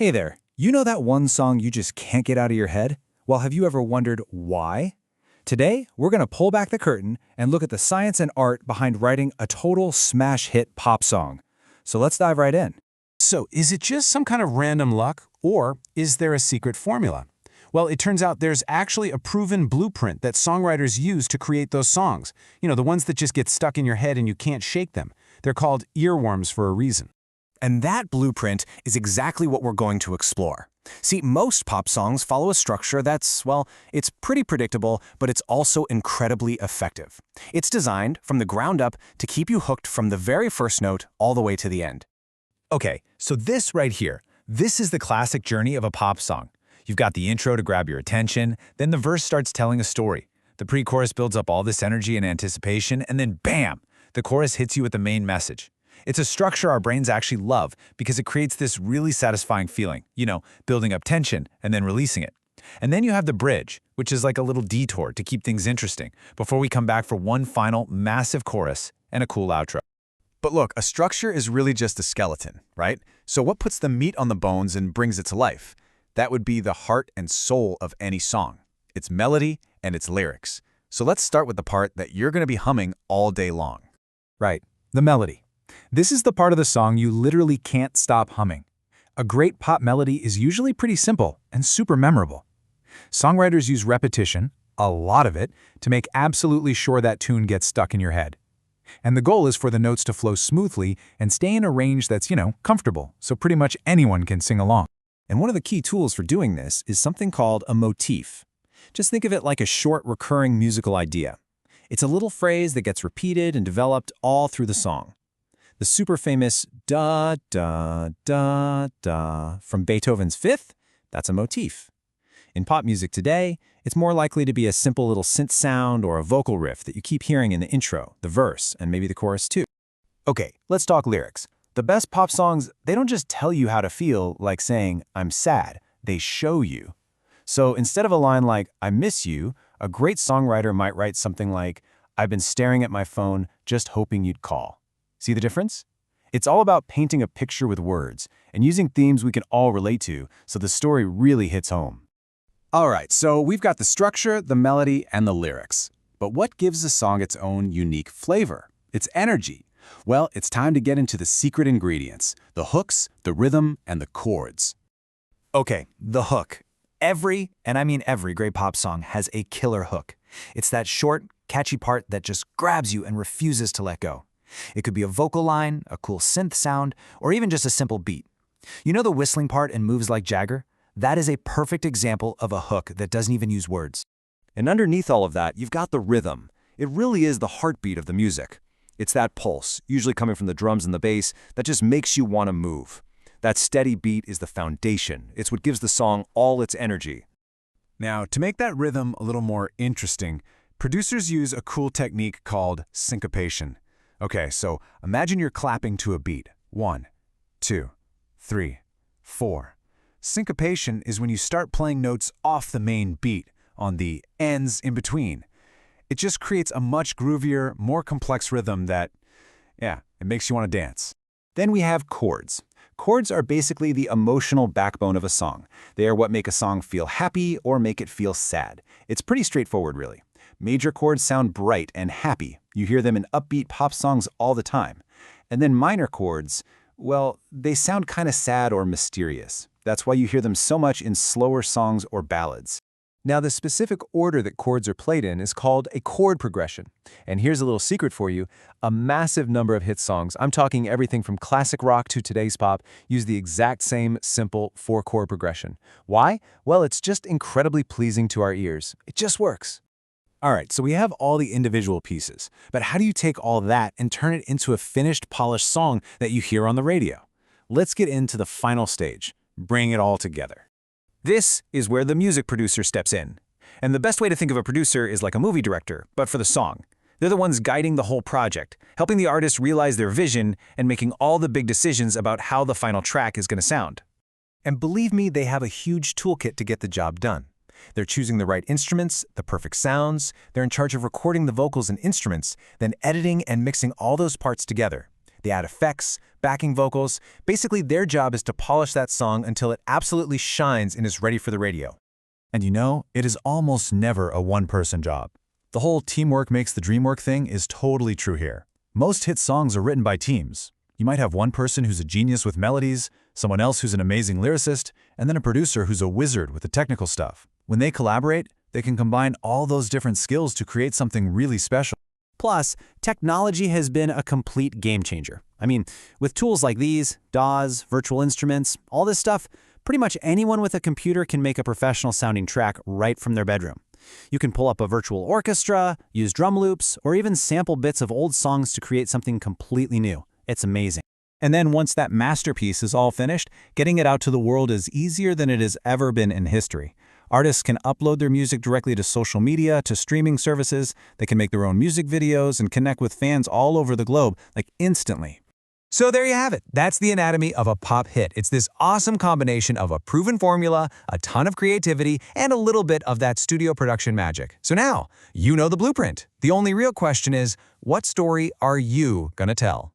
Hey there, you know that one song you just can't get out of your head? Well, have you ever wondered why? Today, we're going to pull back the curtain and look at the science and art behind writing a total smash hit pop song. So let's dive right in. So, is it just some kind of random luck, or is there a secret formula? Well, it turns out there's actually a proven blueprint that songwriters use to create those songs. You know, the ones that just get stuck in your head and you can't shake them. They're called earworms for a reason. And that blueprint is exactly what we're going to explore. See, most pop songs follow a structure that's, well, it's pretty predictable, but it's also incredibly effective. It's designed from the ground up to keep you hooked from the very first note all the way to the end. Okay, so this right here, this is the classic journey of a pop song. You've got the intro to grab your attention, then the verse starts telling a story. The pre-chorus builds up all this energy and anticipation, and then bam! The chorus hits you with the main message. It's a structure our brains actually love because it creates this really satisfying feeling, building up tension and then releasing it. And then you have the bridge, which is like a little detour to keep things interesting before we come back for one final massive chorus and a cool outro. But look, a structure is really just a skeleton, right? So what puts the meat on the bones and brings it to life? That would be the heart and soul of any song. Its melody and its lyrics. So let's start with the part that you're going to be humming all day long. Right, the melody. This is the part of the song you literally can't stop humming. A great pop melody is usually pretty simple and super memorable. Songwriters use repetition, a lot of it, to make absolutely sure that tune gets stuck in your head. And the goal is for the notes to flow smoothly and stay in a range that's, comfortable, so pretty much anyone can sing along. And one of the key tools for doing this is something called a motif. Just think of it like a short, recurring musical idea. It's a little phrase that gets repeated and developed all through the song. The super famous da, da, da, da from Beethoven's Fifth, that's a motif. In pop music today, it's more likely to be a simple little synth sound or a vocal riff that you keep hearing in the intro, the verse, and maybe the chorus too. Okay, let's talk lyrics. The best pop songs, they don't just tell you how to feel, like saying, I'm sad. They show you. So instead of a line like, I miss you, a great songwriter might write something like, I've been staring at my phone, just hoping you'd call. See the difference? It's all about painting a picture with words and using themes we can all relate to so the story really hits home. All right, so we've got the structure, the melody, and the lyrics. But what gives a song its own unique flavor? Its energy. Well, it's time to get into the secret ingredients, the hooks, the rhythm, and the chords. Okay, the hook. Every, and I mean every great pop song has a killer hook. It's that short, catchy part that just grabs you and refuses to let go. It could be a vocal line, a cool synth sound, or even just a simple beat. You know the whistling part in Moves Like Jagger? That is a perfect example of a hook that doesn't even use words. And underneath all of that, you've got the rhythm. It really is the heartbeat of the music. It's that pulse, usually coming from the drums and the bass, that just makes you want to move. That steady beat is the foundation. It's what gives the song all its energy. Now, to make that rhythm a little more interesting, producers use a cool technique called syncopation. Okay, so imagine you're clapping to a beat. 1, 2, 3, 4. Syncopation is when you start playing notes off the main beat, on the ends in between. It just creates a much groovier, more complex rhythm that, it makes you want to dance. Then we have chords. Chords are basically the emotional backbone of a song. They are what make a song feel happy or make it feel sad. It's pretty straightforward, really. Major chords sound bright and happy. You hear them in upbeat pop songs all the time. And then minor chords, well, they sound kind of sad or mysterious. That's why you hear them so much in slower songs or ballads. Now, the specific order that chords are played in is called a chord progression. And here's a little secret for you. A massive number of hit songs, I'm talking everything from classic rock to today's pop, use the exact same simple 4-chord progression. Why? Well, it's just incredibly pleasing to our ears. It just works. All right, so we have all the individual pieces, but how do you take all that and turn it into a finished, polished song that you hear on the radio? Let's get into the final stage, bring it all together. This is where the music producer steps in. And the best way to think of a producer is like a movie director, but for the song. They're the ones guiding the whole project, helping the artist realize their vision and making all the big decisions about how the final track is going to sound. And believe me, they have a huge toolkit to get the job done. They're choosing the right instruments, the perfect sounds, they're in charge of recording the vocals and instruments, then editing and mixing all those parts together. They add effects, backing vocals. Basically, their job is to polish that song until it absolutely shines and is ready for the radio. And you know, it is almost never a one-person job. The whole teamwork makes the dream work thing is totally true here. Most hit songs are written by teams. You might have one person who's a genius with melodies, someone else who's an amazing lyricist, and then a producer who's a wizard with the technical stuff. When they collaborate, they can combine all those different skills to create something really special. Plus, technology has been a complete game changer. I mean, with tools like these, DAWs, virtual instruments, all this stuff, pretty much anyone with a computer can make a professional-sounding track right from their bedroom. You can pull up a virtual orchestra, use drum loops, or even sample bits of old songs to create something completely new. It's amazing. And then once that masterpiece is all finished, getting it out to the world is easier than it has ever been in history. Artists can upload their music directly to social media, to streaming services. They can make their own music videos and connect with fans all over the globe, like instantly. So there you have it. That's the anatomy of a pop hit. It's this awesome combination of a proven formula, a ton of creativity, and a little bit of that studio production magic. So now, you know the blueprint. The only real question is, what story are you gonna tell?